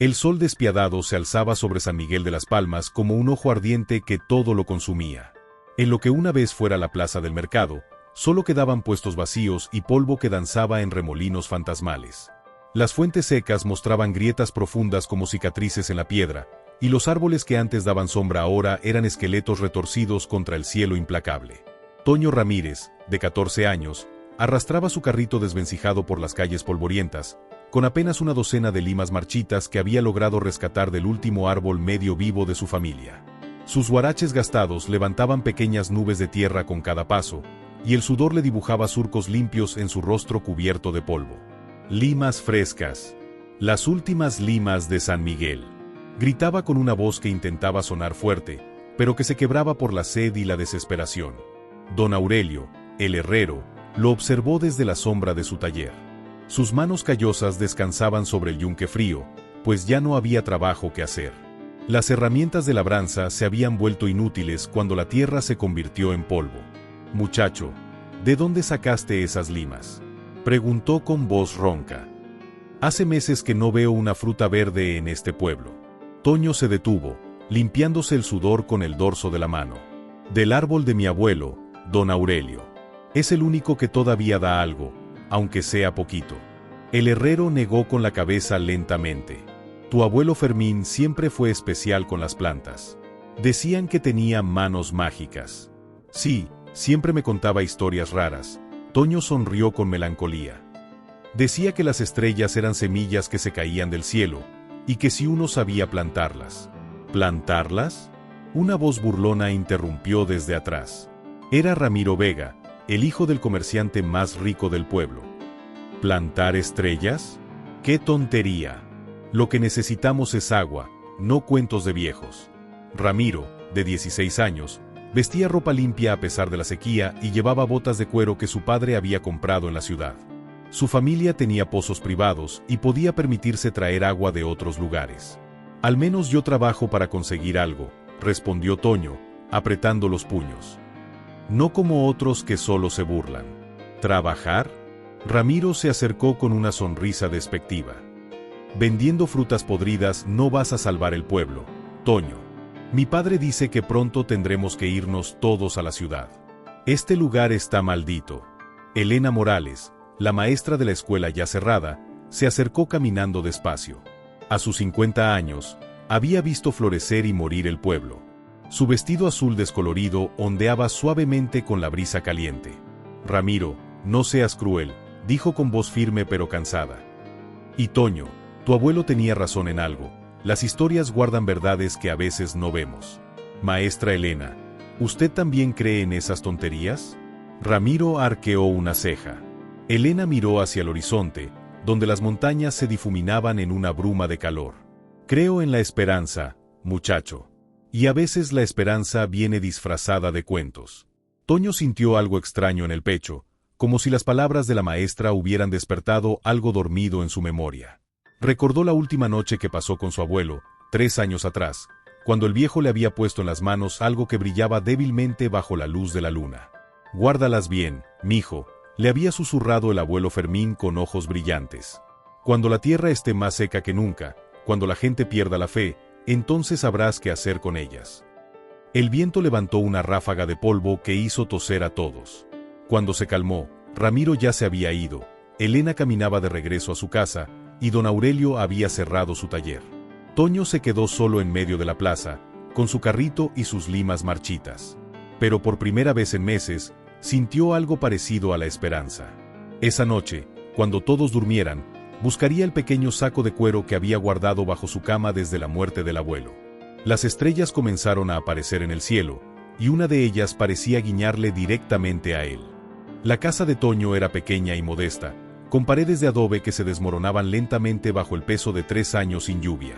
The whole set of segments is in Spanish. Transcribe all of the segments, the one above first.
El sol despiadado se alzaba sobre San Miguel de las Palmas como un ojo ardiente que todo lo consumía. En lo que una vez fuera la plaza del mercado, solo quedaban puestos vacíos y polvo que danzaba en remolinos fantasmales. Las fuentes secas mostraban grietas profundas como cicatrices en la piedra, y los árboles que antes daban sombra ahora eran esqueletos retorcidos contra el cielo implacable. Toño Ramírez, de 14 años, arrastraba su carrito desvencijado por las calles polvorientas, con apenas una docena de limas marchitas que había logrado rescatar del último árbol medio vivo de su familia. Sus huaraches gastados levantaban pequeñas nubes de tierra con cada paso, y el sudor le dibujaba surcos limpios en su rostro cubierto de polvo. Limas frescas. Las últimas limas de San Miguel. Gritaba con una voz que intentaba sonar fuerte, pero que se quebraba por la sed y la desesperación. Don Aurelio, el herrero, lo observó desde la sombra de su taller. Sus manos callosas descansaban sobre el yunque frío, pues ya no había trabajo que hacer. Las herramientas de labranza se habían vuelto inútiles cuando la tierra se convirtió en polvo. «Muchacho, ¿de dónde sacaste esas limas?», preguntó con voz ronca. «Hace meses que no veo una fruta verde en este pueblo». Toño se detuvo, limpiándose el sudor con el dorso de la mano. «Del árbol de mi abuelo, don Aurelio. Es el único que todavía da algo, aunque sea poquito». El herrero negó con la cabeza lentamente. «Tu abuelo Fermín siempre fue especial con las plantas. Decían que tenía manos mágicas». «Sí, siempre me contaba historias raras». Toño sonrió con melancolía. «Decía que las estrellas eran semillas que se caían del cielo, y que si uno sabía plantarlas». «¿Plantarlas?». Una voz burlona interrumpió desde atrás. Era Ramiro Vega, el hijo del comerciante más rico del pueblo. «¿Plantar estrellas? ¡Qué tontería! Lo que necesitamos es agua, no cuentos de viejos». Ramiro, de 16 años, vestía ropa limpia a pesar de la sequía y llevaba botas de cuero que su padre había comprado en la ciudad. Su familia tenía pozos privados y podía permitirse traer agua de otros lugares. «Al menos yo trabajo para conseguir algo», respondió Toño, apretando los puños. «No como otros que solo se burlan». «¿Trabajar?». Ramiro se acercó con una sonrisa despectiva. «Vendiendo frutas podridas no vas a salvar el pueblo, Toño. Mi padre dice que pronto tendremos que irnos todos a la ciudad. Este lugar está maldito». Elena Morales, la maestra de la escuela ya cerrada, se acercó caminando despacio. A sus 50 años, había visto florecer y morir el pueblo. Su vestido azul descolorido ondeaba suavemente con la brisa caliente. «Ramiro, no seas cruel», dijo con voz firme pero cansada. «Y Toño, tu abuelo tenía razón en algo. Las historias guardan verdades que a veces no vemos». «Maestra Elena, ¿usted también cree en esas tonterías?». Ramiro arqueó una ceja. Elena miró hacia el horizonte, donde las montañas se difuminaban en una bruma de calor. «Creo en la esperanza, muchacho. Y a veces la esperanza viene disfrazada de cuentos». Toño sintió algo extraño en el pecho, como si las palabras de la maestra hubieran despertado algo dormido en su memoria. Recordó la última noche que pasó con su abuelo, 3 años atrás, cuando el viejo le había puesto en las manos algo que brillaba débilmente bajo la luz de la luna. «Guárdalas bien, mijo», le había susurrado el abuelo Fermín con ojos brillantes. «Cuando la tierra esté más seca que nunca, cuando la gente pierda la fe, entonces sabrás qué hacer con ellas». El viento levantó una ráfaga de polvo que hizo toser a todos. Cuando se calmó, Ramiro ya se había ido, Elena caminaba de regreso a su casa, y don Aurelio había cerrado su taller. Toño se quedó solo en medio de la plaza, con su carrito y sus limas marchitas. Pero por primera vez en meses, sintió algo parecido a la esperanza. Esa noche, cuando todos durmieran, buscaría el pequeño saco de cuero que había guardado bajo su cama desde la muerte del abuelo. Las estrellas comenzaron a aparecer en el cielo, y una de ellas parecía guiñarle directamente a él. La casa de Toño era pequeña y modesta, con paredes de adobe que se desmoronaban lentamente bajo el peso de 3 años sin lluvia.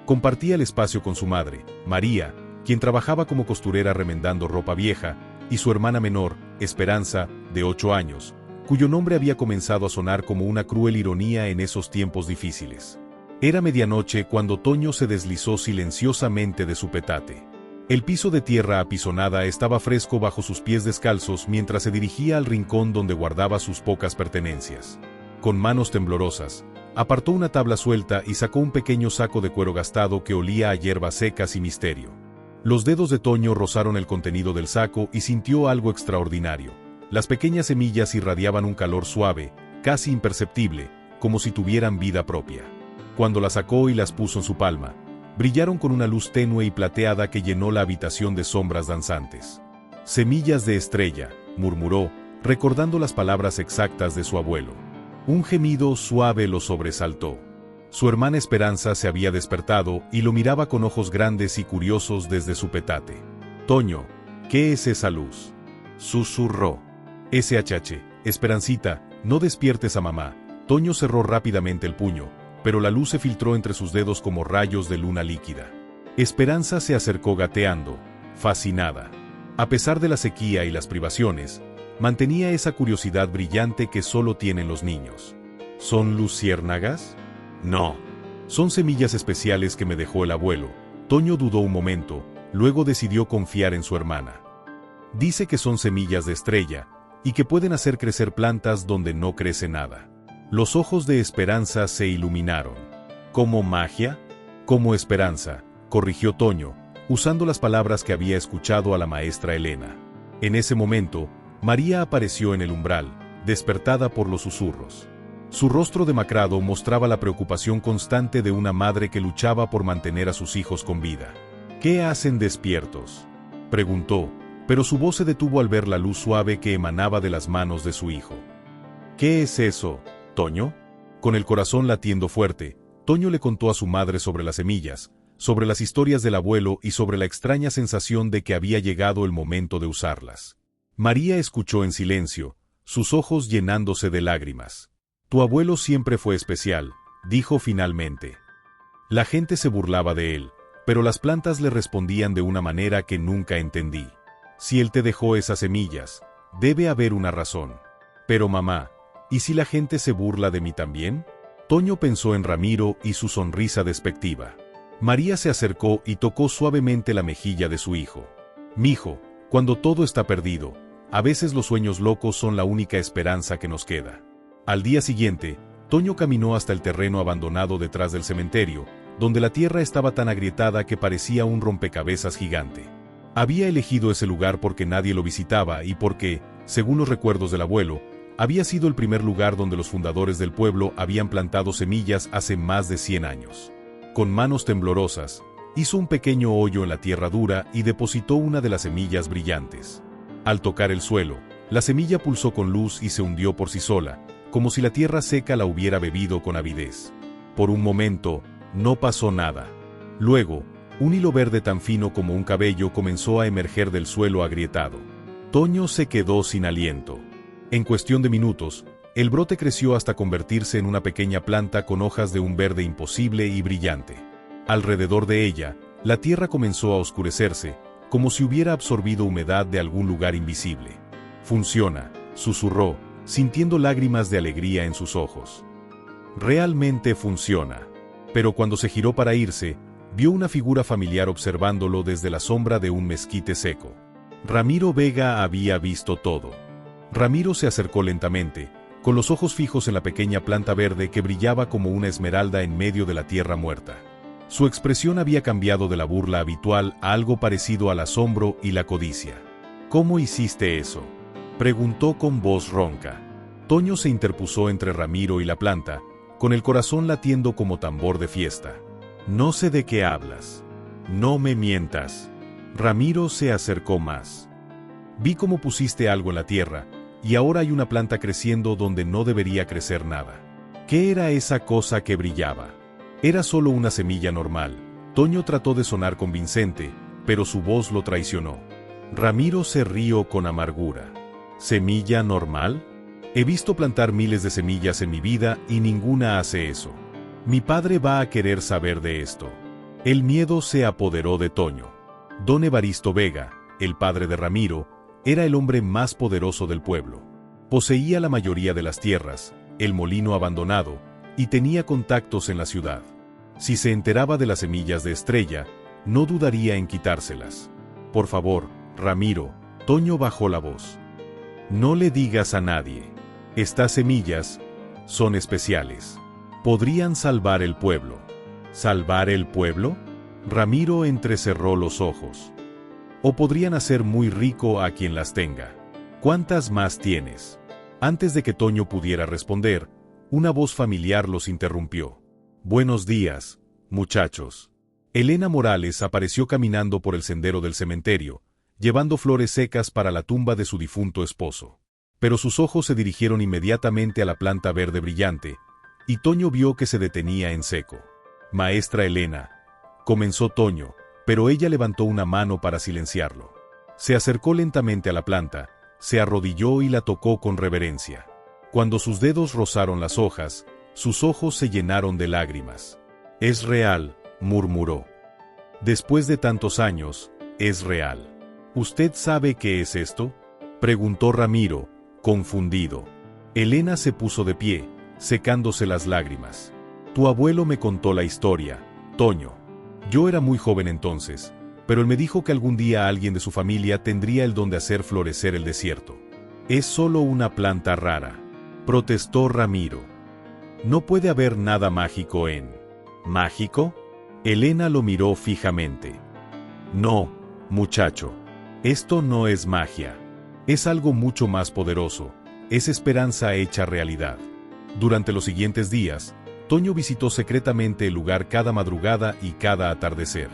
Compartía el espacio con su madre, María, quien trabajaba como costurera remendando ropa vieja, y su hermana menor, Esperanza, de 8 años, cuyo nombre había comenzado a sonar como una cruel ironía en esos tiempos difíciles. Era medianoche cuando Toño se deslizó silenciosamente de su petate. El piso de tierra apisonada estaba fresco bajo sus pies descalzos mientras se dirigía al rincón donde guardaba sus pocas pertenencias. Con manos temblorosas, Apartó una tabla suelta y sacó un pequeño saco de cuero gastado que olía a hierbas secas y misterio. Los dedos de Toño rozaron el contenido del saco y sintió algo extraordinario. Las pequeñas semillas irradiaban un calor suave, casi imperceptible, como si tuvieran vida propia. Cuando las sacó y las puso en su palma, brillaron con una luz tenue y plateada que llenó la habitación de sombras danzantes. «Semillas de estrella», murmuró, recordando las palabras exactas de su abuelo. Un gemido suave lo sobresaltó. Su hermana Esperanza se había despertado y lo miraba con ojos grandes y curiosos desde su petate. «Toño, ¿qué es esa luz?», susurró. «SHH, Esperancita, no despiertes a mamá». Toño cerró rápidamente el puño, pero la luz se filtró entre sus dedos como rayos de luna líquida. Esperanza se acercó gateando, fascinada. A pesar de la sequía y las privaciones, mantenía esa curiosidad brillante que solo tienen los niños. «¿Son luciérnagas?». «No. Son semillas especiales que me dejó el abuelo». Toño dudó un momento, luego decidió confiar en su hermana. «Dice que son semillas de estrella, y que pueden hacer crecer plantas donde no crece nada». Los ojos de Esperanza se iluminaron. «¿Como magia?». «Como esperanza», corrigió Toño, usando las palabras que había escuchado a la maestra Elena. En ese momento, María apareció en el umbral, despertada por los susurros. Su rostro demacrado mostraba la preocupación constante de una madre que luchaba por mantener a sus hijos con vida. «¿Qué hacen despiertos?», preguntó, pero su voz se detuvo al ver la luz suave que emanaba de las manos de su hijo. «¿Qué es eso, Toño?». Con el corazón latiendo fuerte, Toño le contó a su madre sobre las semillas, sobre las historias del abuelo y sobre la extraña sensación de que había llegado el momento de usarlas. María escuchó en silencio, sus ojos llenándose de lágrimas. «Tu abuelo siempre fue especial», dijo finalmente. La gente se burlaba de él, pero las plantas le respondían de una manera que nunca entendí. «Si él te dejó esas semillas, debe haber una razón». «Pero mamá, ¿y si la gente se burla de mí también?». Toño pensó en Ramiro y su sonrisa despectiva. María se acercó y tocó suavemente la mejilla de su hijo. «Mijo, cuando todo está perdido, a veces los sueños locos son la única esperanza que nos queda». Al día siguiente, Toño caminó hasta el terreno abandonado detrás del cementerio, donde la tierra estaba tan agrietada que parecía un rompecabezas gigante. Había elegido ese lugar porque nadie lo visitaba y porque, según los recuerdos del abuelo, había sido el primer lugar donde los fundadores del pueblo habían plantado semillas hace más de 100 años. Con manos temblorosas, hizo un pequeño hoyo en la tierra dura y depositó una de las semillas brillantes. Al tocar el suelo, la semilla pulsó con luz y se hundió por sí sola, como si la tierra seca la hubiera bebido con avidez. Por un momento, no pasó nada. Luego, un hilo verde tan fino como un cabello comenzó a emerger del suelo agrietado. Toño se quedó sin aliento. En cuestión de minutos, el brote creció hasta convertirse en una pequeña planta con hojas de un verde imposible y brillante. Alrededor de ella, la tierra comenzó a oscurecerse, como si hubiera absorbido humedad de algún lugar invisible. «Funciona», susurró, sintiendo lágrimas de alegría en sus ojos. «Realmente funciona». Pero cuando se giró para irse, vio una figura familiar observándolo desde la sombra de un mezquite seco. Ramiro Vega había visto todo. Ramiro se acercó lentamente, con los ojos fijos en la pequeña planta verde que brillaba como una esmeralda en medio de la tierra muerta. Su expresión había cambiado de la burla habitual a algo parecido al asombro y la codicia. «¿Cómo hiciste eso?», preguntó con voz ronca. Toño se interpuso entre Ramiro y la planta, con el corazón latiendo como tambor de fiesta. «No sé de qué hablas. No me mientas». Ramiro se acercó más. «Vi cómo pusiste algo en la tierra, y ahora hay una planta creciendo donde no debería crecer nada». ¿Qué era esa cosa que brillaba? Era solo una semilla normal. Toño trató de sonar convincente, pero su voz lo traicionó. Ramiro se rió con amargura. ¿Semilla normal? He visto plantar miles de semillas en mi vida y ninguna hace eso. Mi padre va a querer saber de esto. El miedo se apoderó de Toño. Don Evaristo Vega, el padre de Ramiro, era el hombre más poderoso del pueblo. Poseía la mayoría de las tierras, el molino abandonado, y tenía contactos en la ciudad. Si se enteraba de las semillas de estrella, no dudaría en quitárselas. «Por favor, Ramiro», Toño bajó la voz. «No le digas a nadie. Estas semillas son especiales». Podrían salvar el pueblo. ¿Salvar el pueblo? Ramiro entrecerró los ojos. O podrían hacer muy rico a quien las tenga. ¿Cuántas más tienes? Antes de que Toño pudiera responder, una voz familiar los interrumpió. Buenos días, muchachos. Elena Morales apareció caminando por el sendero del cementerio, llevando flores secas para la tumba de su difunto esposo. Pero sus ojos se dirigieron inmediatamente a la planta verde brillante, y Toño vio que se detenía en seco. Maestra Elena, comenzó Toño, pero ella levantó una mano para silenciarlo. Se acercó lentamente a la planta, se arrodilló y la tocó con reverencia. Cuando sus dedos rozaron las hojas, sus ojos se llenaron de lágrimas. Es real, murmuró. Después de tantos años, es real. ¿Usted sabe qué es esto?, preguntó Ramiro, confundido. Elena se puso de pie, secándose las lágrimas. Tu abuelo me contó la historia, Toño. Yo era muy joven entonces, pero él me dijo que algún día alguien de su familia tendría el don de hacer florecer el desierto. Es solo una planta rara, protestó Ramiro. No puede haber nada mágico en... ¿Mágico? Elena lo miró fijamente. No, muchacho. Esto no es magia. Es algo mucho más poderoso. Es esperanza hecha realidad. Durante los siguientes días, Toño visitó secretamente el lugar cada madrugada y cada atardecer.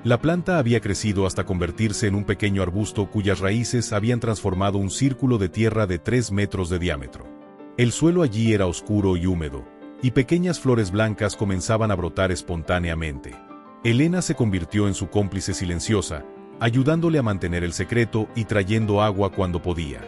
La planta había crecido hasta convertirse en un pequeño arbusto cuyas raíces habían transformado un círculo de tierra de 3 metros de diámetro. El suelo allí era oscuro y húmedo, y pequeñas flores blancas comenzaban a brotar espontáneamente. Elena se convirtió en su cómplice silenciosa, ayudándole a mantener el secreto y trayendo agua cuando podía.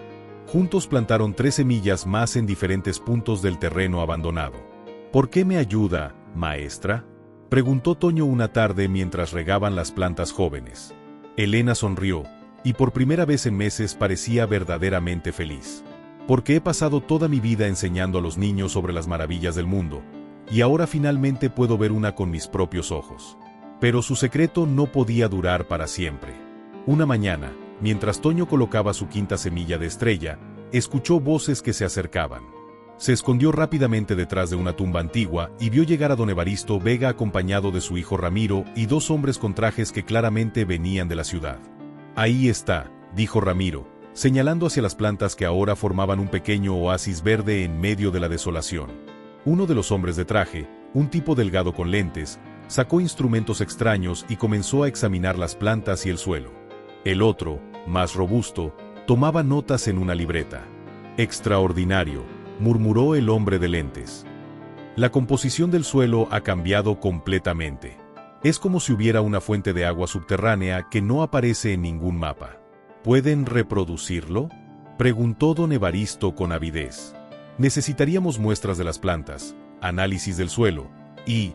Juntos plantaron 3 semillas más en diferentes puntos del terreno abandonado. ¿Por qué me ayuda, maestra?, preguntó Toño una tarde mientras regaban las plantas jóvenes. Elena sonrió, y por primera vez en meses parecía verdaderamente feliz. Porque he pasado toda mi vida enseñando a los niños sobre las maravillas del mundo, y ahora finalmente puedo ver una con mis propios ojos. Pero su secreto no podía durar para siempre. Una mañana, mientras Toño colocaba su 5ª semilla de estrella, escuchó voces que se acercaban. Se escondió rápidamente detrás de una tumba antigua y vio llegar a don Evaristo Vega acompañado de su hijo Ramiro y 2 hombres con trajes que claramente venían de la ciudad. Ahí está, dijo Ramiro, señalando hacia las plantas que ahora formaban un pequeño oasis verde en medio de la desolación. Uno de los hombres de traje, un tipo delgado con lentes, sacó instrumentos extraños y comenzó a examinar las plantas y el suelo. El otro, más robusto, tomaba notas en una libreta. Extraordinario, murmuró el hombre de lentes. La composición del suelo ha cambiado completamente. Es como si hubiera una fuente de agua subterránea que no aparece en ningún mapa. ¿Pueden reproducirlo?, preguntó don Evaristo con avidez. Necesitaríamos muestras de las plantas, análisis del suelo, y...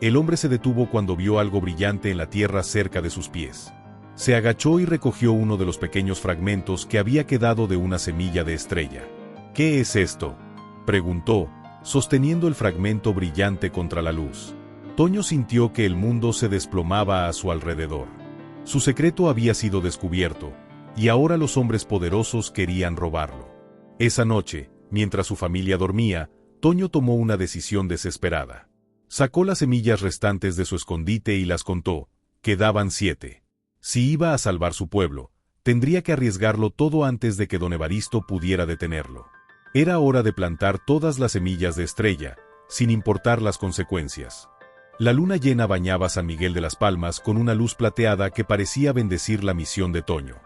El hombre se detuvo cuando vio algo brillante en la tierra cerca de sus pies. Se agachó y recogió uno de los pequeños fragmentos que había quedado de una semilla de estrella. ¿Qué es esto?, preguntó, sosteniendo el fragmento brillante contra la luz. Toño sintió que el mundo se desplomaba a su alrededor. Su secreto había sido descubierto, y ahora los hombres poderosos querían robarlo. Esa noche, mientras su familia dormía, Toño tomó una decisión desesperada. Sacó las semillas restantes de su escondite y las contó. Quedaban 7. Si iba a salvar su pueblo, tendría que arriesgarlo todo antes de que don Evaristo pudiera detenerlo. Era hora de plantar todas las semillas de estrella, sin importar las consecuencias. La luna llena bañaba San Miguel de las Palmas con una luz plateada que parecía bendecir la misión de Toño.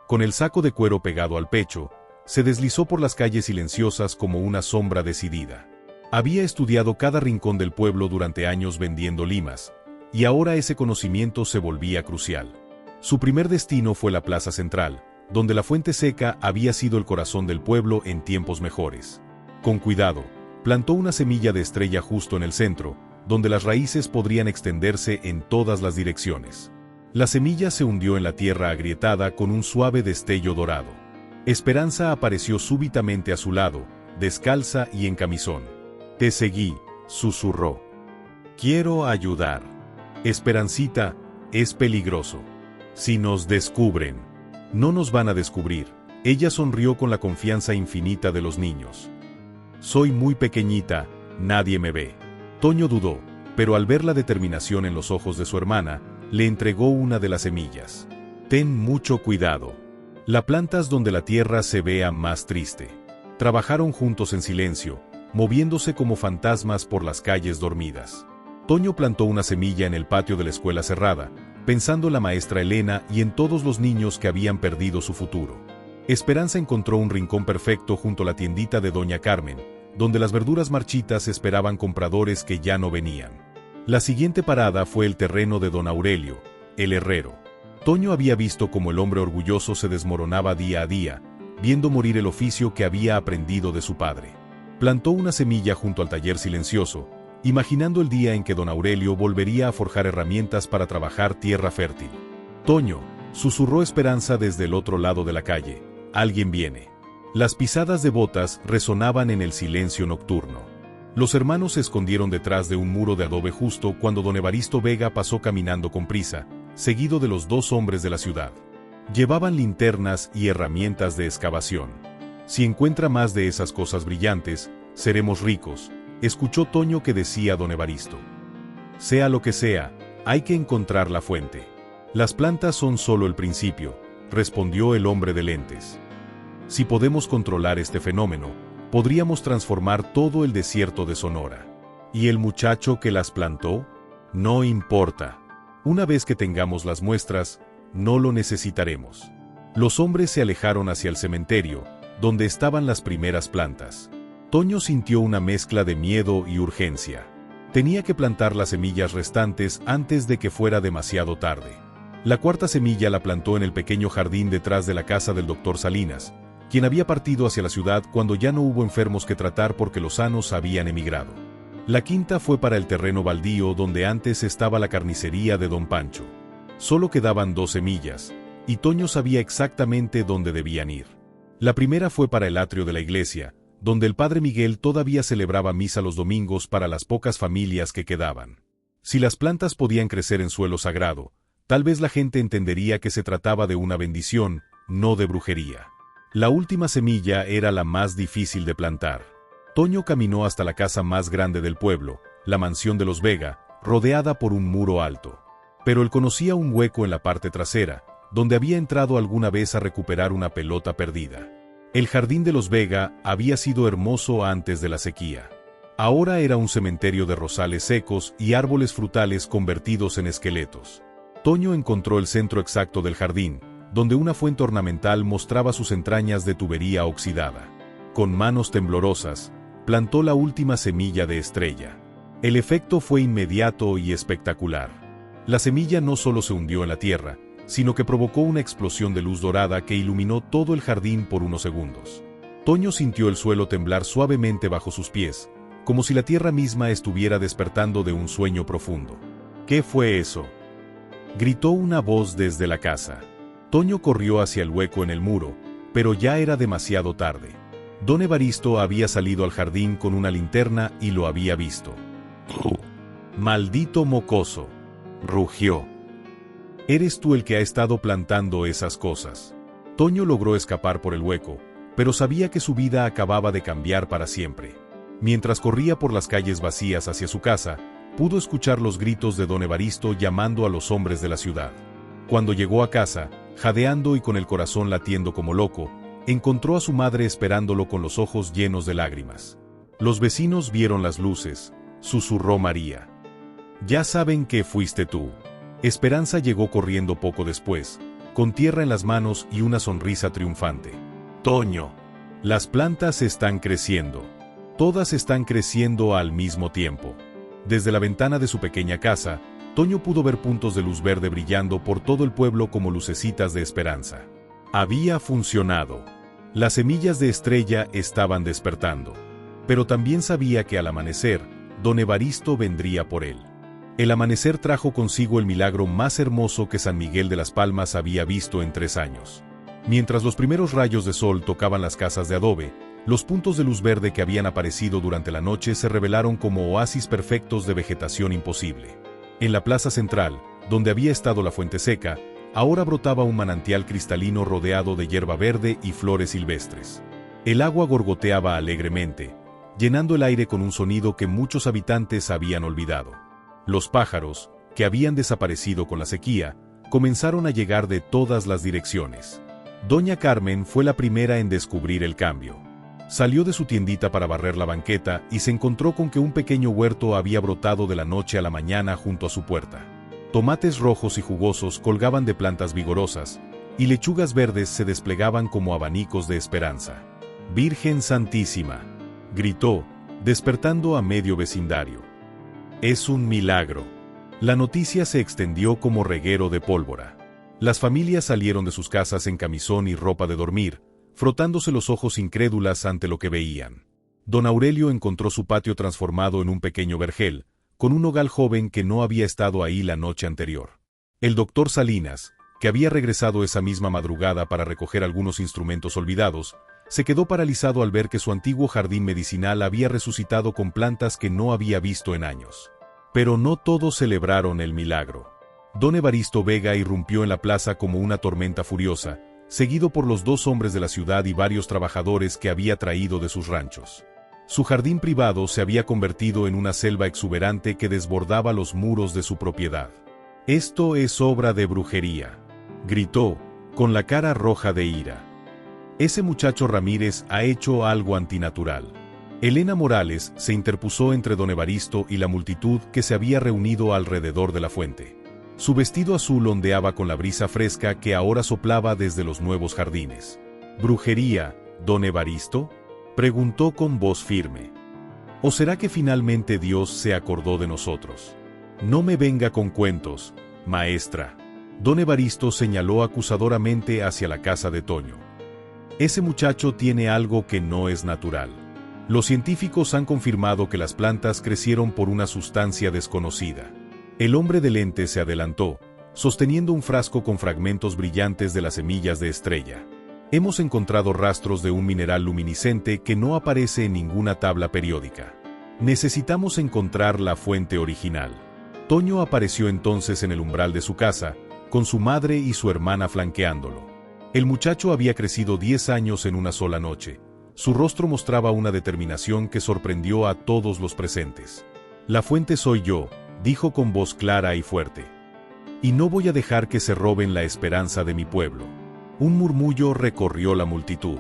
Con el saco de cuero pegado al pecho, se deslizó por las calles silenciosas como una sombra decidida. Había estudiado cada rincón del pueblo durante años vendiendo limas, y ahora ese conocimiento se volvía crucial. Su primer destino fue la plaza central, donde la fuente seca había sido el corazón del pueblo en tiempos mejores. Con cuidado, plantó una semilla de estrella justo en el centro, donde las raíces podrían extenderse en todas las direcciones. La semilla se hundió en la tierra agrietada con un suave destello dorado. Esperanza apareció súbitamente a su lado, descalza y en camisón. «Te seguí», susurró. «Quiero ayudar. Esperancita, es peligroso. Si nos descubren». «No nos van a descubrir», ella sonrió con la confianza infinita de los niños. «Soy muy pequeñita, nadie me ve». Toño dudó, pero al ver la determinación en los ojos de su hermana, le entregó una de las semillas. Ten mucho cuidado. La plantas donde la tierra se vea más triste. Trabajaron juntos en silencio, moviéndose como fantasmas por las calles dormidas. Toño plantó una semilla en el patio de la escuela cerrada, pensando en la maestra Elena y en todos los niños que habían perdido su futuro. Esperanza encontró un rincón perfecto junto a la tiendita de Doña Carmen, donde las verduras marchitas esperaban compradores que ya no venían. La siguiente parada fue el terreno de don Aurelio, el herrero. Toño había visto cómo el hombre orgulloso se desmoronaba día a día, viendo morir el oficio que había aprendido de su padre. Plantó una semilla junto al taller silencioso, imaginando el día en que don Aurelio volvería a forjar herramientas para trabajar tierra fértil. Toño, susurró Esperanza desde el otro lado de la calle, alguien viene. Las pisadas de botas resonaban en el silencio nocturno. Los hermanos se escondieron detrás de un muro de adobe justo cuando don Evaristo Vega pasó caminando con prisa, seguido de los dos hombres de la ciudad. Llevaban linternas y herramientas de excavación. Si encuentra más de esas cosas brillantes, seremos ricos, escuchó Toño que decía don Evaristo. Sea lo que sea, hay que encontrar la fuente. Las plantas son solo el principio, respondió el hombre de lentes. Si podemos controlar este fenómeno, podríamos transformar todo el desierto de Sonora. ¿Y el muchacho que las plantó? No importa. Una vez que tengamos las muestras, no lo necesitaremos. Los hombres se alejaron hacia el cementerio, donde estaban las primeras plantas. Toño sintió una mezcla de miedo y urgencia. Tenía que plantar las semillas restantes antes de que fuera demasiado tarde. La cuarta semilla la plantó en el pequeño jardín detrás de la casa del doctor Salinas, quien había partido hacia la ciudad cuando ya no hubo enfermos que tratar porque los sanos habían emigrado. La quinta fue para el terreno baldío donde antes estaba la carnicería de don Pancho. Solo quedaban 2 semillas, y Toño sabía exactamente dónde debían ir. La primera fue para el atrio de la iglesia, donde el padre Miguel todavía celebraba misa los domingos para las pocas familias que quedaban. Si las plantas podían crecer en suelo sagrado, tal vez la gente entendería que se trataba de una bendición, no de brujería. La última semilla era la más difícil de plantar. Toño caminó hasta la casa más grande del pueblo, la mansión de los Vega, rodeada por un muro alto. Pero él conocía un hueco en la parte trasera, donde había entrado alguna vez a recuperar una pelota perdida. El jardín de los Vega había sido hermoso antes de la sequía. Ahora era un cementerio de rosales secos y árboles frutales convertidos en esqueletos. Toño encontró el centro exacto del jardín, donde una fuente ornamental mostraba sus entrañas de tubería oxidada. Con manos temblorosas, plantó la última semilla de estrella. El efecto fue inmediato y espectacular. La semilla no solo se hundió en la tierra, sino que provocó una explosión de luz dorada que iluminó todo el jardín por unos segundos. Toño sintió el suelo temblar suavemente bajo sus pies, como si la tierra misma estuviera despertando de un sueño profundo. ¿Qué fue eso?, gritó una voz desde la casa. Toño corrió hacia el hueco en el muro, pero ya era demasiado tarde. Don Evaristo había salido al jardín con una linterna y lo había visto. «Maldito mocoso», rugió. «Eres tú el que ha estado plantando esas cosas». Toño logró escapar por el hueco, pero sabía que su vida acababa de cambiar para siempre. Mientras corría por las calles vacías hacia su casa, pudo escuchar los gritos de don Evaristo llamando a los hombres de la ciudad. Cuando llegó a casa, jadeando y con el corazón latiendo como loco, encontró a su madre esperándolo con los ojos llenos de lágrimas. Los vecinos vieron las luces, susurró María. «Ya saben que fuiste tú». Esperanza llegó corriendo poco después, con tierra en las manos y una sonrisa triunfante. «Toño, las plantas están creciendo. Todas están creciendo al mismo tiempo». Desde la ventana de su pequeña casa, Toño pudo ver puntos de luz verde brillando por todo el pueblo como lucecitas de esperanza. Había funcionado. Las semillas de estrella estaban despertando. Pero también sabía que al amanecer, don Evaristo vendría por él. El amanecer trajo consigo el milagro más hermoso que San Miguel de las Palmas había visto en 3 años. Mientras los primeros rayos de sol tocaban las casas de adobe, los puntos de luz verde que habían aparecido durante la noche se revelaron como oasis perfectos de vegetación imposible. En la plaza central, donde había estado la fuente seca, ahora brotaba un manantial cristalino rodeado de hierba verde y flores silvestres. El agua gorgoteaba alegremente, llenando el aire con un sonido que muchos habitantes habían olvidado. Los pájaros, que habían desaparecido con la sequía, comenzaron a llegar de todas las direcciones. Doña Carmen fue la primera en descubrir el cambio. Salió de su tiendita para barrer la banqueta y se encontró con que un pequeño huerto había brotado de la noche a la mañana junto a su puerta. Tomates rojos y jugosos colgaban de plantas vigorosas, y lechugas verdes se desplegaban como abanicos de esperanza. «Virgen Santísima», gritó, despertando a medio vecindario. «Es un milagro». La noticia se extendió como reguero de pólvora. Las familias salieron de sus casas en camisón y ropa de dormir, frotándose los ojos incrédulas ante lo que veían. Don Aurelio encontró su patio transformado en un pequeño vergel, con un nogal joven que no había estado ahí la noche anterior. El doctor Salinas, que había regresado esa misma madrugada para recoger algunos instrumentos olvidados, se quedó paralizado al ver que su antiguo jardín medicinal había resucitado con plantas que no había visto en años. Pero no todos celebraron el milagro. Don Evaristo Vega irrumpió en la plaza como una tormenta furiosa, seguido por los 2 hombres de la ciudad y varios trabajadores que había traído de sus ranchos. Su jardín privado se había convertido en una selva exuberante que desbordaba los muros de su propiedad. «Esto es obra de brujería», gritó, con la cara roja de ira. «Ese muchacho Ramírez ha hecho algo antinatural». Elena Morales se interpuso entre don Evaristo y la multitud que se había reunido alrededor de la fuente. Su vestido azul ondeaba con la brisa fresca que ahora soplaba desde los nuevos jardines. «¿Brujería, don Evaristo?», preguntó con voz firme. «¿O será que finalmente Dios se acordó de nosotros? No me venga con cuentos, maestra». Don Evaristo señaló acusadoramente hacia la casa de Toño. «Ese muchacho tiene algo que no es natural. Los científicos han confirmado que las plantas crecieron por una sustancia desconocida». El hombre de lente se adelantó, sosteniendo un frasco con fragmentos brillantes de las semillas de estrella. «Hemos encontrado rastros de un mineral luminiscente que no aparece en ninguna tabla periódica. Necesitamos encontrar la fuente original». Toño apareció entonces en el umbral de su casa, con su madre y su hermana flanqueándolo. El muchacho había crecido 10 años en una sola noche. Su rostro mostraba una determinación que sorprendió a todos los presentes. «La fuente soy yo», dijo con voz clara y fuerte. «Y no voy a dejar que se roben la esperanza de mi pueblo». Un murmullo recorrió la multitud.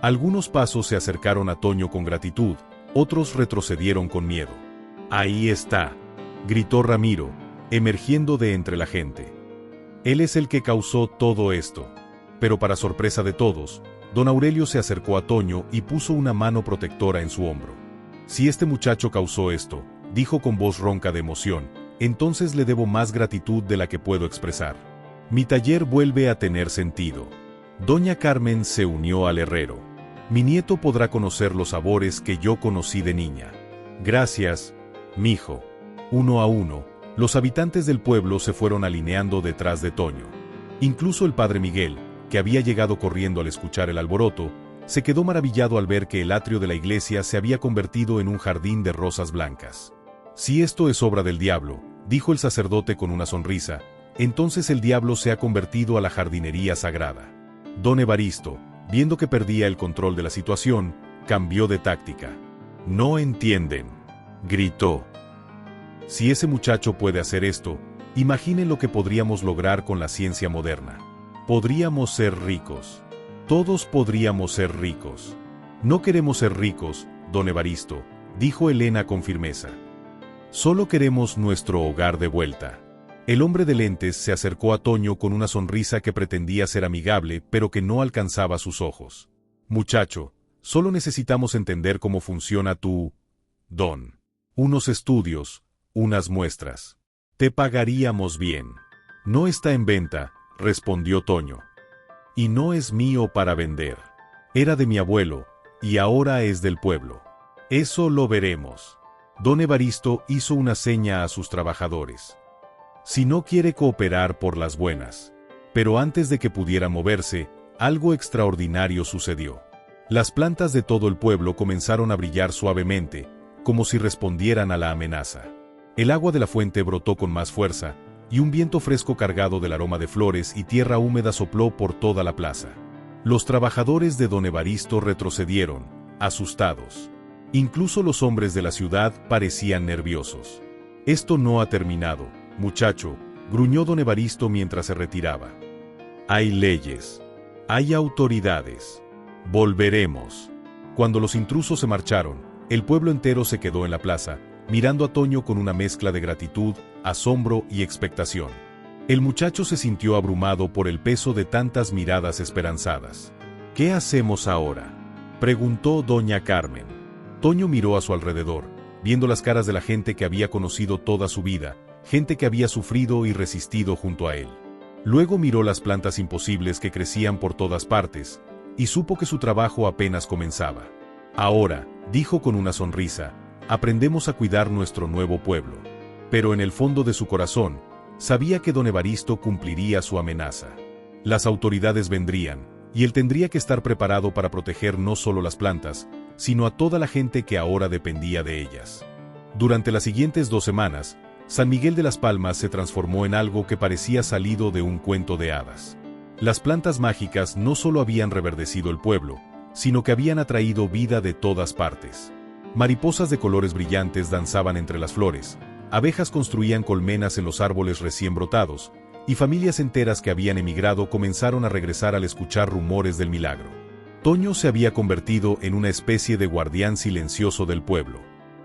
Algunos pasos se acercaron a Toño con gratitud, otros retrocedieron con miedo. «Ahí está», gritó Ramiro, emergiendo de entre la gente. «Él es el que causó todo esto». Pero para sorpresa de todos, don Aurelio se acercó a Toño y puso una mano protectora en su hombro. «Si este muchacho causó esto», dijo con voz ronca de emoción, «entonces le debo más gratitud de la que puedo expresar. Mi taller vuelve a tener sentido». Doña Carmen se unió al herrero. «Mi nieto podrá conocer los sabores que yo conocí de niña». «Gracias, mijo». Uno a uno, los habitantes del pueblo se fueron alineando detrás de Toño. Incluso el padre Miguel, que había llegado corriendo al escuchar el alboroto, se quedó maravillado al ver que el atrio de la iglesia se había convertido en un jardín de rosas blancas. «Si esto es obra del diablo», dijo el sacerdote con una sonrisa, «entonces el diablo se ha convertido a la jardinería sagrada». Don Evaristo, viendo que perdía el control de la situación, cambió de táctica. «No entienden», gritó. «Si ese muchacho puede hacer esto, imaginen lo que podríamos lograr con la ciencia moderna. Podríamos ser ricos. Todos podríamos ser ricos». «No queremos ser ricos, don Evaristo», dijo Elena con firmeza. «Solo queremos nuestro hogar de vuelta». El hombre de lentes se acercó a Toño con una sonrisa que pretendía ser amigable, pero que no alcanzaba sus ojos. «Muchacho, solo necesitamos entender cómo funciona tu don. Unos estudios, unas muestras. Te pagaríamos bien». «No está en venta», respondió Toño. «Y no es mío para vender. Era de mi abuelo, y ahora es del pueblo. Eso lo veremos». Don Evaristo hizo una seña a sus trabajadores. «Si no quiere cooperar por las buenas». Pero antes de que pudiera moverse, algo extraordinario sucedió. Las plantas de todo el pueblo comenzaron a brillar suavemente, como si respondieran a la amenaza. El agua de la fuente brotó con más fuerza, y un viento fresco cargado del aroma de flores y tierra húmeda sopló por toda la plaza. Los trabajadores de don Evaristo retrocedieron, asustados. Incluso los hombres de la ciudad parecían nerviosos. Esto no ha terminado, muchacho, gruñó don Evaristo mientras se retiraba. Hay leyes. Hay autoridades. Volveremos. Cuando los intrusos se marcharon, el pueblo entero se quedó en la plaza, mirando a Toño con una mezcla de gratitud, asombro y expectación. El muchacho se sintió abrumado por el peso de tantas miradas esperanzadas. ¿Qué hacemos ahora?, preguntó doña Carmen. Toño miró a su alrededor, viendo las caras de la gente que había conocido toda su vida, gente que había sufrido y resistido junto a él. Luego miró las plantas imposibles que crecían por todas partes, y supo que su trabajo apenas comenzaba. Ahora, dijo con una sonrisa, aprendemos a cuidar nuestro nuevo pueblo. Pero en el fondo de su corazón, sabía que don Evaristo cumpliría su amenaza. Las autoridades vendrían, y él tendría que estar preparado para proteger no solo las plantas, sino a toda la gente que ahora dependía de ellas. Durante las siguientes 2 semanas, San Miguel de las Palmas se transformó en algo que parecía salido de un cuento de hadas. Las plantas mágicas no solo habían reverdecido el pueblo, sino que habían atraído vida de todas partes. Mariposas de colores brillantes danzaban entre las flores, abejas construían colmenas en los árboles recién brotados, y familias enteras que habían emigrado comenzaron a regresar al escuchar rumores del milagro. Toño se había convertido en una especie de guardián silencioso del pueblo.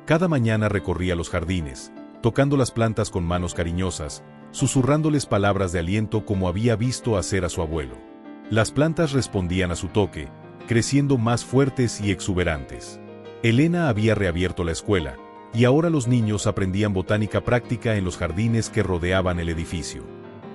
Cada mañana recorría los jardines, tocando las plantas con manos cariñosas, susurrándoles palabras de aliento como había visto hacer a su abuelo. Las plantas respondían a su toque, creciendo más fuertes y exuberantes. Elena había reabierto la escuela, y ahora los niños aprendían botánica práctica en los jardines que rodeaban el edificio.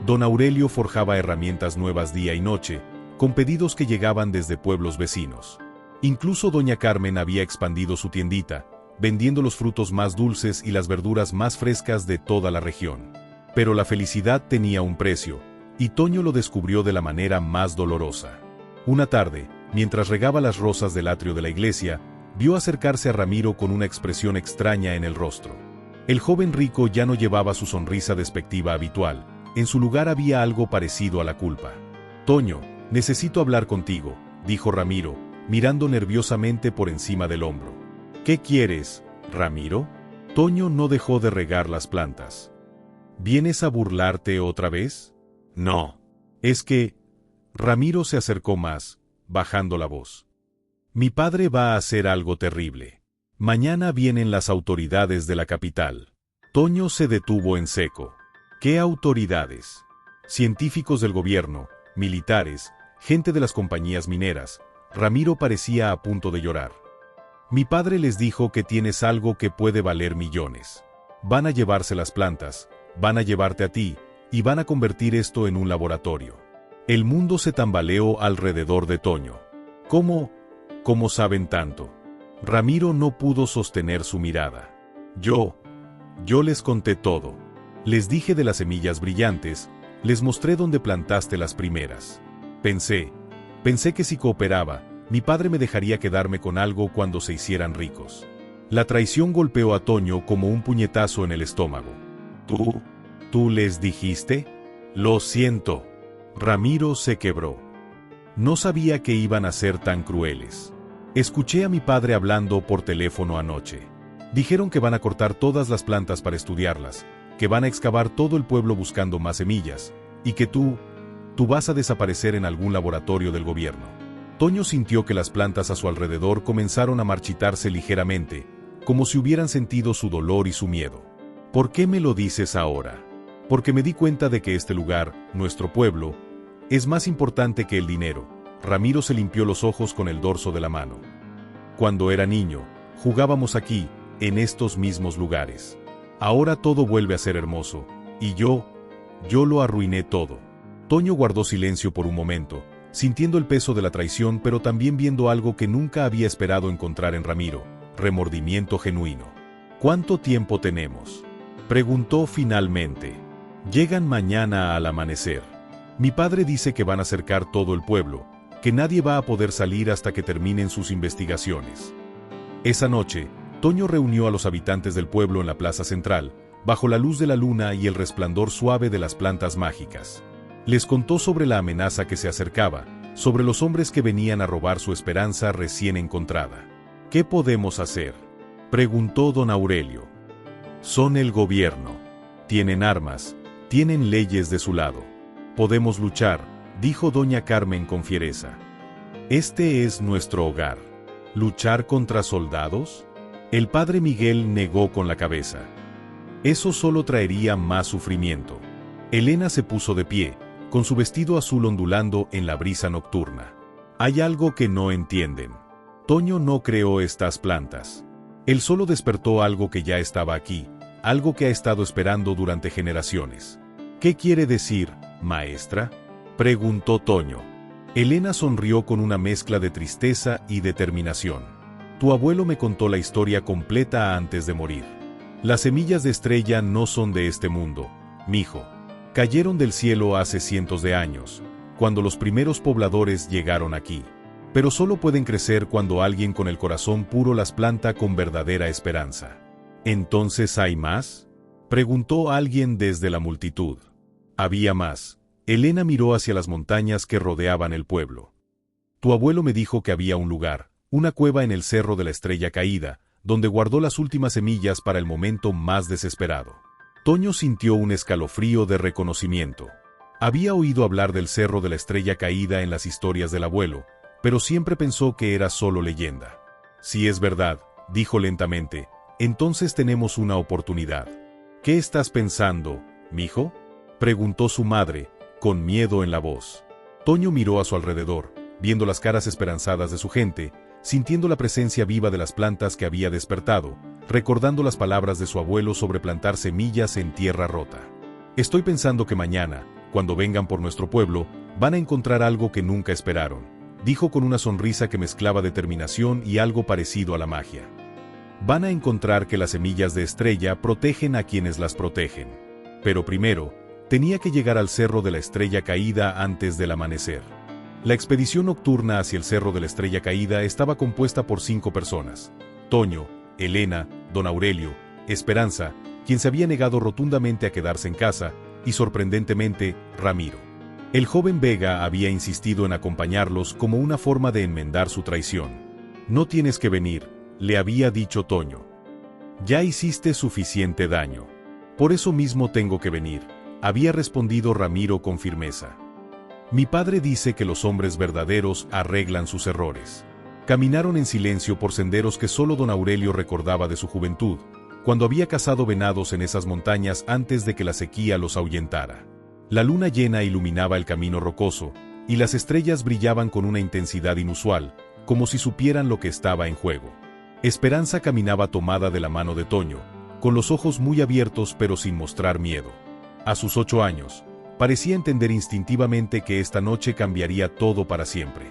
Don Aurelio forjaba herramientas nuevas día y noche, con pedidos que llegaban desde pueblos vecinos. Incluso doña Carmen había expandido su tiendita, vendiendo los frutos más dulces y las verduras más frescas de toda la región. Pero la felicidad tenía un precio, y Toño lo descubrió de la manera más dolorosa. Una tarde, mientras regaba las rosas del atrio de la iglesia, vio acercarse a Ramiro con una expresión extraña en el rostro. El joven rico ya no llevaba su sonrisa despectiva habitual, en su lugar había algo parecido a la culpa. «Toño, necesito hablar contigo», dijo Ramiro, mirando nerviosamente por encima del hombro. «¿Qué quieres, Ramiro?» Toño no dejó de regar las plantas. «¿Vienes a burlarte otra vez?» «No. Es que...» Ramiro se acercó más, bajando la voz. «Mi padre va a hacer algo terrible. Mañana vienen las autoridades de la capital». Toño se detuvo en seco. ¿Qué autoridades? Científicos del gobierno, militares, gente de las compañías mineras. Ramiro parecía a punto de llorar. «Mi padre les dijo que tienes algo que puede valer millones. Van a llevarse las plantas, van a llevarte a ti, y van a convertir esto en un laboratorio». El mundo se tambaleó alrededor de Toño. ¿Cómo saben tanto? Ramiro no pudo sostener su mirada. Yo les conté todo. Les dije de las semillas brillantes, les mostré dónde plantaste las primeras. Pensé que si cooperaba, mi padre me dejaría quedarme con algo cuando se hicieran ricos. La traición golpeó a Toño como un puñetazo en el estómago. ¿Tú les dijiste? Lo siento. Ramiro se quebró. No sabía que iban a ser tan crueles. Escuché a mi padre hablando por teléfono anoche. Dijeron que van a cortar todas las plantas para estudiarlas, que van a excavar todo el pueblo buscando más semillas, y que tú vas a desaparecer en algún laboratorio del gobierno. Toño sintió que las plantas a su alrededor comenzaron a marchitarse ligeramente, como si hubieran sentido su dolor y su miedo. ¿Por qué me lo dices ahora? Porque me di cuenta de que este lugar, nuestro pueblo, es más importante que el dinero. Ramiro se limpió los ojos con el dorso de la mano. Cuando era niño, jugábamos aquí, en estos mismos lugares. Ahora todo vuelve a ser hermoso, y yo lo arruiné todo. Toño guardó silencio por un momento, sintiendo el peso de la traición pero también viendo algo que nunca había esperado encontrar en Ramiro, remordimiento genuino. ¿Cuánto tiempo tenemos?, preguntó finalmente. Llegan mañana al amanecer. Mi padre dice que van a cercar todo el pueblo, que nadie va a poder salir hasta que terminen sus investigaciones. Esa noche, Toño reunió a los habitantes del pueblo en la plaza central, bajo la luz de la luna y el resplandor suave de las plantas mágicas. Les contó sobre la amenaza que se acercaba, sobre los hombres que venían a robar su esperanza recién encontrada. ¿Qué podemos hacer?, preguntó don Aurelio. Son el gobierno. Tienen armas, tienen leyes de su lado. Podemos luchar, dijo doña Carmen con fiereza. Este es nuestro hogar. ¿Luchar contra soldados? El padre Miguel negó con la cabeza. Eso solo traería más sufrimiento. Elena se puso de pie, con su vestido azul ondulando en la brisa nocturna. Hay algo que no entienden. Toño no creó estas plantas. Él solo despertó algo que ya estaba aquí, algo que ha estado esperando durante generaciones. ¿Qué quiere decir, maestra?, preguntó Toño. Elena sonrió con una mezcla de tristeza y determinación. Tu abuelo me contó la historia completa antes de morir. Las semillas de estrella no son de este mundo, mijo. Cayeron del cielo hace cientos de años, cuando los primeros pobladores llegaron aquí. Pero solo pueden crecer cuando alguien con el corazón puro las planta con verdadera esperanza. ¿Entonces hay más?, preguntó alguien desde la multitud. Había más. Elena miró hacia las montañas que rodeaban el pueblo. Tu abuelo me dijo que había un lugar, una cueva en el Cerro de la Estrella Caída, donde guardó las últimas semillas para el momento más desesperado. Toño sintió un escalofrío de reconocimiento. Había oído hablar del Cerro de la Estrella Caída en las historias del abuelo, pero siempre pensó que era solo leyenda. Si es verdad, dijo lentamente, entonces tenemos una oportunidad. ¿Qué estás pensando, mijo?, preguntó su madre, con miedo en la voz. Toño miró a su alrededor, viendo las caras esperanzadas de su gente, sintiendo la presencia viva de las plantas que había despertado, recordando las palabras de su abuelo sobre plantar semillas en tierra rota. Estoy pensando que mañana, cuando vengan por nuestro pueblo, van a encontrar algo que nunca esperaron, dijo con una sonrisa que mezclaba determinación y algo parecido a la magia. Van a encontrar que las semillas de estrella protegen a quienes las protegen. Pero primero, tenía que llegar al Cerro de la Estrella Caída antes del amanecer. La expedición nocturna hacia el Cerro de la Estrella Caída estaba compuesta por 5 personas: Toño, Elena, don Aurelio, Esperanza, quien se había negado rotundamente a quedarse en casa, y sorprendentemente, Ramiro. El joven Vega había insistido en acompañarlos como una forma de enmendar su traición. No tienes que venir, le había dicho Toño. Ya hiciste suficiente daño. Por eso mismo tengo que venir, había respondido Ramiro con firmeza. Mi padre dice que los hombres verdaderos arreglan sus errores. Caminaron en silencio por senderos que solo don Aurelio recordaba de su juventud, cuando había cazado venados en esas montañas antes de que la sequía los ahuyentara. La luna llena iluminaba el camino rocoso, y las estrellas brillaban con una intensidad inusual, como si supieran lo que estaba en juego. Esperanza caminaba tomada de la mano de Toño, con los ojos muy abiertos pero sin mostrar miedo. A sus 8 años, parecía entender instintivamente que esta noche cambiaría todo para siempre.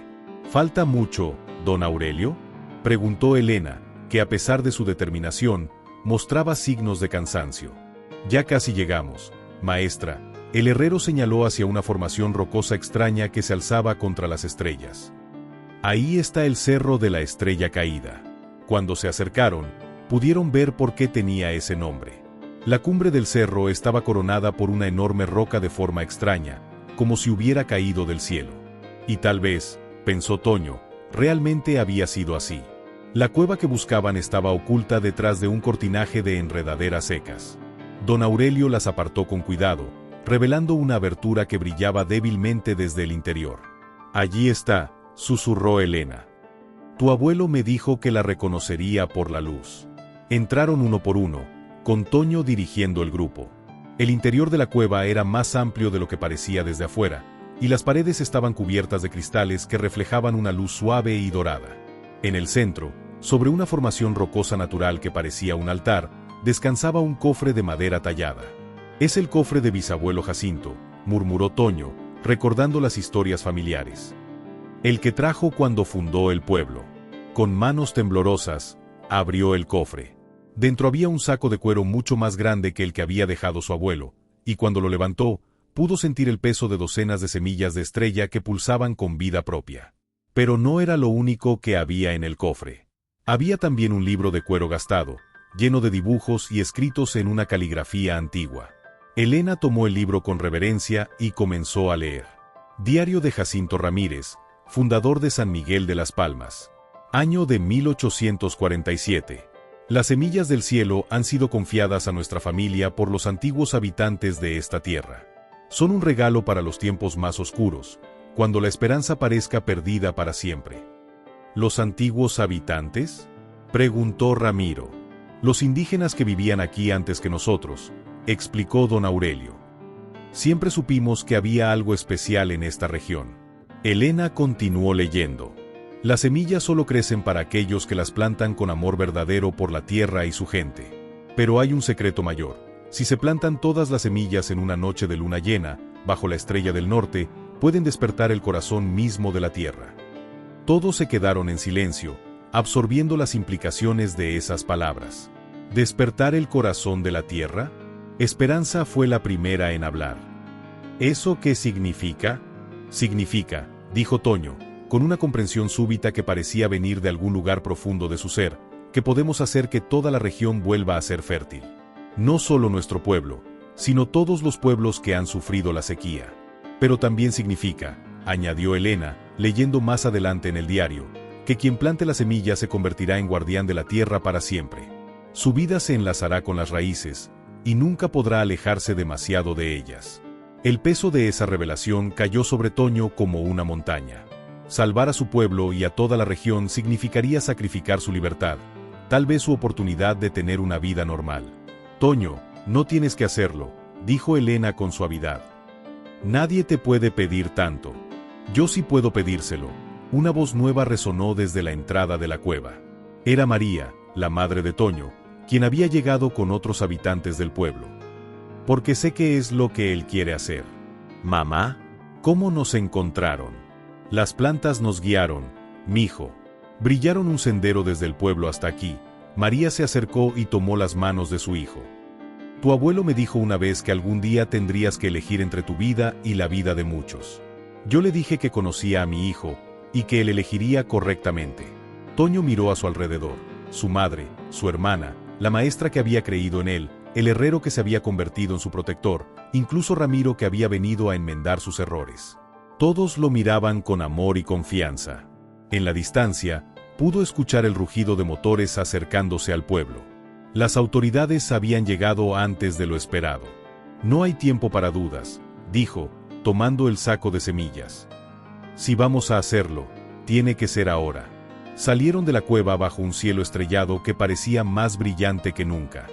¿Falta mucho, don Aurelio?, preguntó Elena, que a pesar de su determinación, mostraba signos de cansancio. Ya casi llegamos, maestra. El herrero señaló hacia una formación rocosa extraña que se alzaba contra las estrellas. Ahí está el Cerro de la Estrella Caída. Cuando se acercaron, pudieron ver por qué tenía ese nombre. La cumbre del cerro estaba coronada por una enorme roca de forma extraña, como si hubiera caído del cielo. Y tal vez, pensó Toño, realmente había sido así. La cueva que buscaban estaba oculta detrás de un cortinaje de enredaderas secas. Don Aurelio las apartó con cuidado, revelando una abertura que brillaba débilmente desde el interior. Allí está, susurró Elena. Tu abuelo me dijo que la reconocería por la luz. Entraron uno por uno, con Toño dirigiendo el grupo. El interior de la cueva era más amplio de lo que parecía desde afuera, y las paredes estaban cubiertas de cristales que reflejaban una luz suave y dorada. En el centro, sobre una formación rocosa natural que parecía un altar, descansaba un cofre de madera tallada. Es el cofre de bisabuelo Jacinto, murmuró Toño, recordando las historias familiares. El que trajo cuando fundó el pueblo. Con manos temblorosas, abrió el cofre. Dentro había un saco de cuero mucho más grande que el que había dejado su abuelo, y cuando lo levantó, pudo sentir el peso de docenas de semillas de estrella que pulsaban con vida propia. Pero no era lo único que había en el cofre. Había también un libro de cuero gastado, lleno de dibujos y escritos en una caligrafía antigua. Elena tomó el libro con reverencia y comenzó a leer. Diario de Jacinto Ramírez, fundador de San Miguel de las Palmas. Año de 1847. Las semillas del cielo han sido confiadas a nuestra familia por los antiguos habitantes de esta tierra. Son un regalo para los tiempos más oscuros, cuando la esperanza parezca perdida para siempre. ¿Los antiguos habitantes?, preguntó Ramiro. Los indígenas que vivían aquí antes que nosotros, explicó don Aurelio. Siempre supimos que había algo especial en esta región. Elena continuó leyendo. Las semillas solo crecen para aquellos que las plantan con amor verdadero por la tierra y su gente. Pero hay un secreto mayor. Si se plantan todas las semillas en una noche de luna llena, bajo la estrella del norte, pueden despertar el corazón mismo de la tierra. Todos se quedaron en silencio, absorbiendo las implicaciones de esas palabras. ¿Despertar el corazón de la tierra? Esperanza fue la primera en hablar. ¿Eso qué significa? Significa, dijo Toño, con una comprensión súbita que parecía venir de algún lugar profundo de su ser, que podemos hacer que toda la región vuelva a ser fértil. No solo nuestro pueblo, sino todos los pueblos que han sufrido la sequía. Pero también significa, añadió Elena, leyendo más adelante en el diario, que quien plante la semilla se convertirá en guardián de la tierra para siempre. Su vida se enlazará con las raíces, y nunca podrá alejarse demasiado de ellas. El peso de esa revelación cayó sobre Toño como una montaña. Salvar a su pueblo y a toda la región significaría sacrificar su libertad, tal vez su oportunidad de tener una vida normal. Toño, no tienes que hacerlo, dijo Elena con suavidad. Nadie te puede pedir tanto. Yo sí puedo pedírselo. Una voz nueva resonó desde la entrada de la cueva. Era María, la madre de Toño, quien había llegado con otros habitantes del pueblo. Porque sé qué es lo que él quiere hacer. Mamá, ¿cómo nos encontraron? Las plantas nos guiaron, mijo. Brillaron un sendero desde el pueblo hasta aquí. María se acercó y tomó las manos de su hijo. Tu abuelo me dijo una vez que algún día tendrías que elegir entre tu vida y la vida de muchos. Yo le dije que conocía a mi hijo, y que él elegiría correctamente. Toño miró a su alrededor, su madre, su hermana, la maestra que había creído en él, el herrero que se había convertido en su protector, incluso Ramiro que había venido a enmendar sus errores. Todos lo miraban con amor y confianza. En la distancia, pudo escuchar el rugido de motores acercándose al pueblo. Las autoridades habían llegado antes de lo esperado. No hay tiempo para dudas, dijo, tomando el saco de semillas. Si vamos a hacerlo, tiene que ser ahora. Salieron de la cueva bajo un cielo estrellado que parecía más brillante que nunca.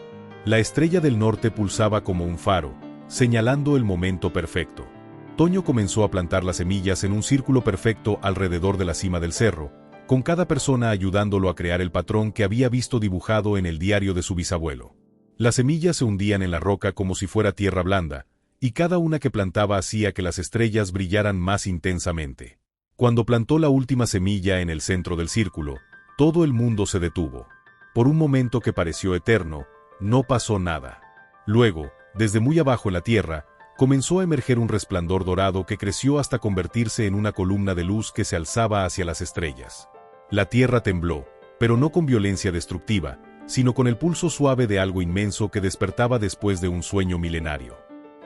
La estrella del norte pulsaba como un faro, señalando el momento perfecto. Toño comenzó a plantar las semillas en un círculo perfecto alrededor de la cima del cerro, con cada persona ayudándolo a crear el patrón que había visto dibujado en el diario de su bisabuelo. Las semillas se hundían en la roca como si fuera tierra blanda, y cada una que plantaba hacía que las estrellas brillaran más intensamente. Cuando plantó la última semilla en el centro del círculo, todo el mundo se detuvo. Por un momento que pareció eterno, no pasó nada. Luego, desde muy abajo en la tierra, comenzó a emerger un resplandor dorado que creció hasta convertirse en una columna de luz que se alzaba hacia las estrellas. La tierra tembló, pero no con violencia destructiva, sino con el pulso suave de algo inmenso que despertaba después de un sueño milenario.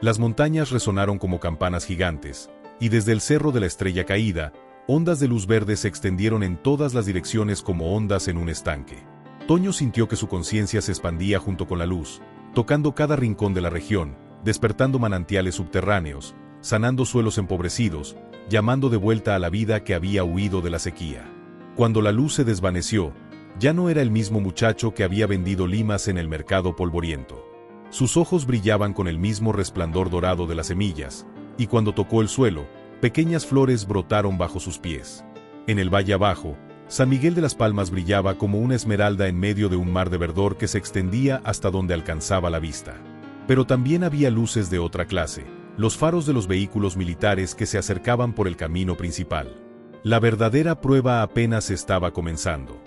Las montañas resonaron como campanas gigantes, y desde el cerro de la estrella caída, ondas de luz verde se extendieron en todas las direcciones como ondas en un estanque. Toño sintió que su conciencia se expandía junto con la luz, tocando cada rincón de la región, despertando manantiales subterráneos, sanando suelos empobrecidos, llamando de vuelta a la vida que había huido de la sequía. Cuando la luz se desvaneció, ya no era el mismo muchacho que había vendido limas en el mercado polvoriento. Sus ojos brillaban con el mismo resplandor dorado de las semillas, y cuando tocó el suelo, pequeñas flores brotaron bajo sus pies. En el valle abajo, San Miguel de las Palmas brillaba como una esmeralda en medio de un mar de verdor que se extendía hasta donde alcanzaba la vista. Pero también había luces de otra clase, los faros de los vehículos militares que se acercaban por el camino principal. La verdadera prueba apenas estaba comenzando.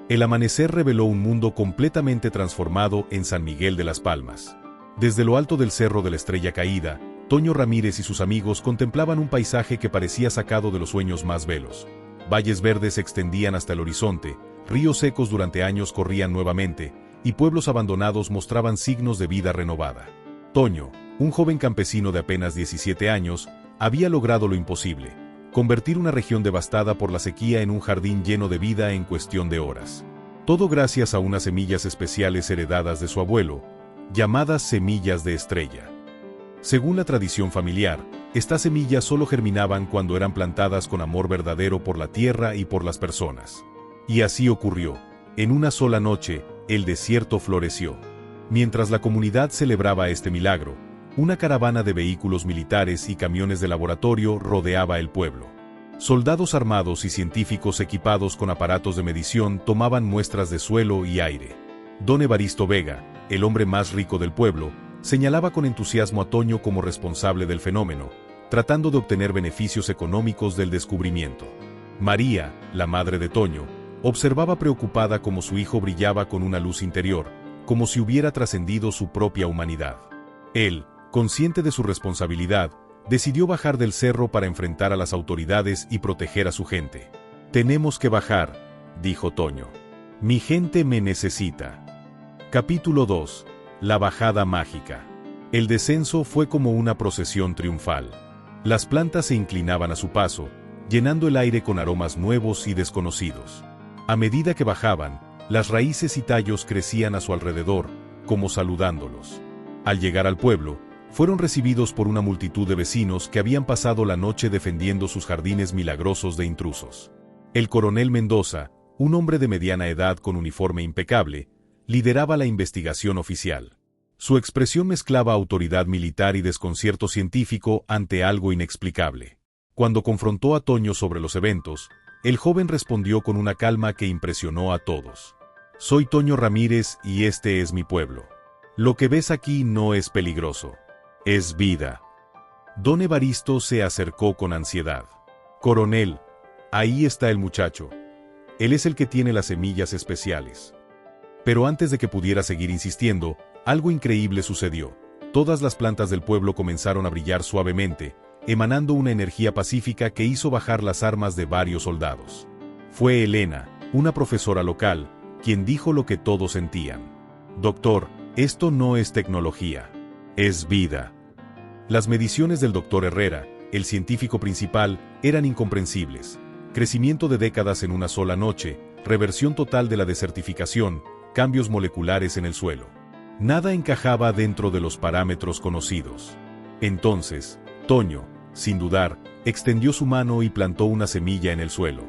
El amanecer reveló un mundo completamente transformado en San Miguel de las Palmas. Desde lo alto del cerro de la Estrella Caída, Toño Ramírez y sus amigos contemplaban un paisaje que parecía sacado de los sueños más belos. Valles verdes se extendían hasta el horizonte, ríos secos durante años corrían nuevamente, y pueblos abandonados mostraban signos de vida renovada. Toño, un joven campesino de apenas 17 años, había logrado lo imposible: convertir una región devastada por la sequía en un jardín lleno de vida en cuestión de horas. Todo gracias a unas semillas especiales heredadas de su abuelo, llamadas semillas de estrella. Según la tradición familiar, estas semillas solo germinaban cuando eran plantadas con amor verdadero por la tierra y por las personas. Y así ocurrió. En una sola noche, el desierto floreció. Mientras la comunidad celebraba este milagro, una caravana de vehículos militares y camiones de laboratorio rodeaba el pueblo. Soldados armados y científicos equipados con aparatos de medición tomaban muestras de suelo y aire. Don Evaristo Vega, el hombre más rico del pueblo, señalaba con entusiasmo a Toño como responsable del fenómeno, tratando de obtener beneficios económicos del descubrimiento. María, la madre de Toño, observaba preocupada cómo su hijo brillaba con una luz interior, como si hubiera trascendido su propia humanidad. Él, consciente de su responsabilidad, decidió bajar del cerro para enfrentar a las autoridades y proteger a su gente. «Tenemos que bajar», dijo Toño. «Mi gente me necesita». Capítulo 2. La bajada mágica. El descenso fue como una procesión triunfal. Las plantas se inclinaban a su paso, llenando el aire con aromas nuevos y desconocidos. A medida que bajaban, las raíces y tallos crecían a su alrededor, como saludándolos. Al llegar al pueblo, fueron recibidos por una multitud de vecinos que habían pasado la noche defendiendo sus jardines milagrosos de intrusos. El coronel Mendoza, un hombre de mediana edad con uniforme impecable, lideraba la investigación oficial. Su expresión mezclaba autoridad militar y desconcierto científico ante algo inexplicable. Cuando confrontó a Toño sobre los eventos, el joven respondió con una calma que impresionó a todos. «Soy Toño Ramírez y este es mi pueblo. Lo que ves aquí no es peligroso. Es vida». Don Evaristo se acercó con ansiedad. «Coronel, ahí está el muchacho. Él es el que tiene las semillas especiales». Pero antes de que pudiera seguir insistiendo, algo increíble sucedió. Todas las plantas del pueblo comenzaron a brillar suavemente, emanando una energía pacífica que hizo bajar las armas de varios soldados. Fue Elena, una profesora local, quien dijo lo que todos sentían. «Doctor, esto no es tecnología. Es vida». Las mediciones del doctor Herrera, el científico principal, eran incomprensibles. Crecimiento de décadas en una sola noche, reversión total de la desertificación, cambios moleculares en el suelo. Nada encajaba dentro de los parámetros conocidos. Entonces, Toño, sin dudar, extendió su mano y plantó una semilla en el suelo.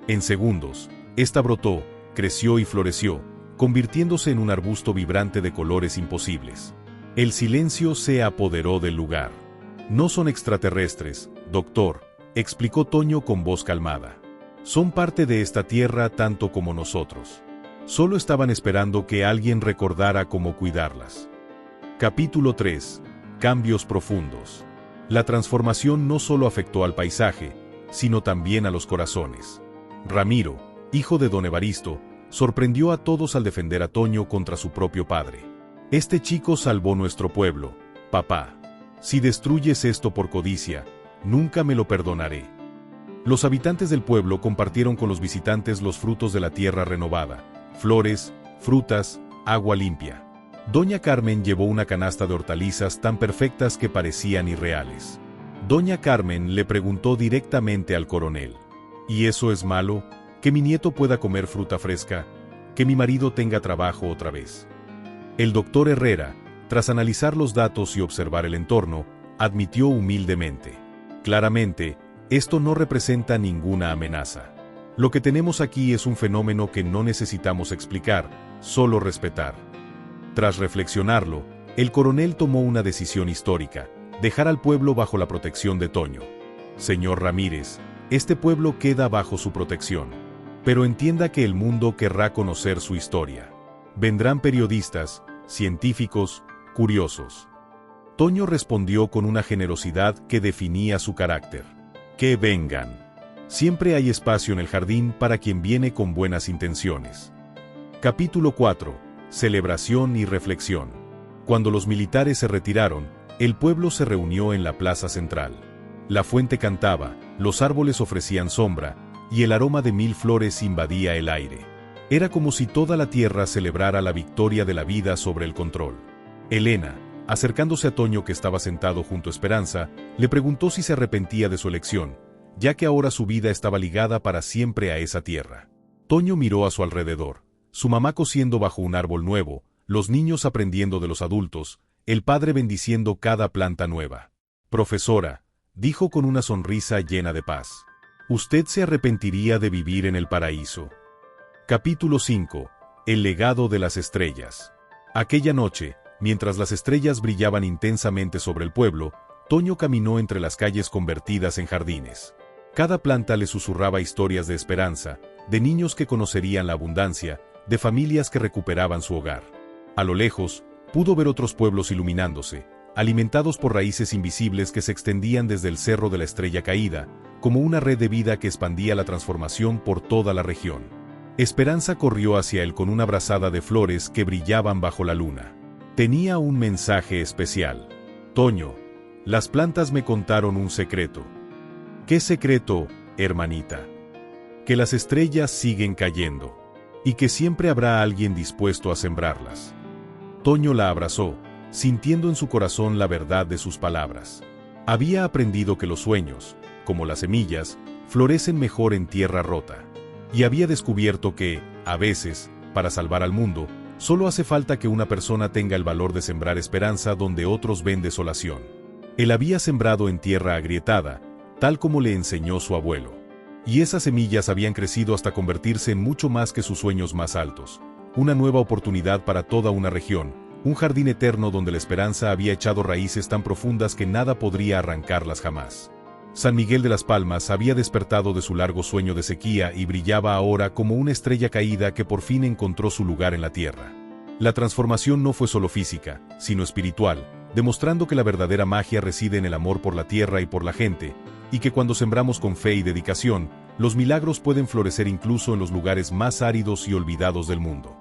En segundos, esta brotó, creció y floreció, convirtiéndose en un arbusto vibrante de colores imposibles. El silencio se apoderó del lugar. «No son extraterrestres, doctor», explicó Toño con voz calmada. «Son parte de esta tierra tanto como nosotros. Solo estaban esperando que alguien recordara cómo cuidarlas». Capítulo 3. Cambios profundos. La transformación no solo afectó al paisaje, sino también a los corazones. Ramiro, hijo de don Evaristo, sorprendió a todos al defender a Toño contra su propio padre. «Este chico salvó nuestro pueblo, papá. Si destruyes esto por codicia, nunca me lo perdonaré». Los habitantes del pueblo compartieron con los visitantes los frutos de la tierra renovada: flores, frutas, agua limpia. Doña Carmen llevó una canasta de hortalizas tan perfectas que parecían irreales. Doña Carmen le preguntó directamente al coronel: «¿Y eso es malo? ¿Que mi nieto pueda comer fruta fresca? ¿Que mi marido tenga trabajo otra vez?». El doctor Herrera, tras analizar los datos y observar el entorno, admitió humildemente: «Claramente, esto no representa ninguna amenaza. Lo que tenemos aquí es un fenómeno que no necesitamos explicar, solo respetar». Tras reflexionarlo, el coronel tomó una decisión histórica: dejar al pueblo bajo la protección de Toño. «Señor Ramírez, este pueblo queda bajo su protección. Pero entienda que el mundo querrá conocer su historia. Vendrán periodistas, científicos, curiosos». Toño respondió con una generosidad que definía su carácter: «Que vengan. Siempre hay espacio en el jardín para quien viene con buenas intenciones». Capítulo 4. Celebración y reflexión. Cuando los militares se retiraron, el pueblo se reunió en la plaza central. La fuente cantaba, los árboles ofrecían sombra, y el aroma de 1000 flores invadía el aire. Era como si toda la tierra celebrara la victoria de la vida sobre el control. Elena, acercándose a Toño que estaba sentado junto a Esperanza, le preguntó si se arrepentía de su elección, ya que ahora su vida estaba ligada para siempre a esa tierra. Toño miró a su alrededor, su mamá cosiendo bajo un árbol nuevo, los niños aprendiendo de los adultos, el padre bendiciendo cada planta nueva. «Profesora», dijo con una sonrisa llena de paz, «usted se arrepentiría de vivir en el paraíso». Capítulo 5. El legado de las estrellas. Aquella noche, mientras las estrellas brillaban intensamente sobre el pueblo, Toño caminó entre las calles convertidas en jardines. Cada planta le susurraba historias de esperanza, de niños que conocerían la abundancia, de familias que recuperaban su hogar. A lo lejos, pudo ver otros pueblos iluminándose, alimentados por raíces invisibles que se extendían desde el cerro de la Estrella Caída, como una red de vida que expandía la transformación por toda la región. Esperanza corrió hacia él con una brazada de flores que brillaban bajo la luna. Tenía un mensaje especial. «Toño, las plantas me contaron un secreto». «¿Qué secreto, hermanita?» «Que las estrellas siguen cayendo, y que siempre habrá alguien dispuesto a sembrarlas». Toño la abrazó, sintiendo en su corazón la verdad de sus palabras. Había aprendido que los sueños, como las semillas, florecen mejor en tierra rota. Y había descubierto que, a veces, para salvar al mundo, solo hace falta que una persona tenga el valor de sembrar esperanza donde otros ven desolación. Él había sembrado en tierra agrietada, tal como le enseñó su abuelo. Y esas semillas habían crecido hasta convertirse en mucho más que sus sueños más altos. Una nueva oportunidad para toda una región, un jardín eterno donde la esperanza había echado raíces tan profundas que nada podría arrancarlas jamás. San Miguel de las Palmas había despertado de su largo sueño de sequía y brillaba ahora como una estrella caída que por fin encontró su lugar en la tierra. La transformación no fue solo física, sino espiritual, demostrando que la verdadera magia reside en el amor por la tierra y por la gente, y que cuando sembramos con fe y dedicación, los milagros pueden florecer incluso en los lugares más áridos y olvidados del mundo.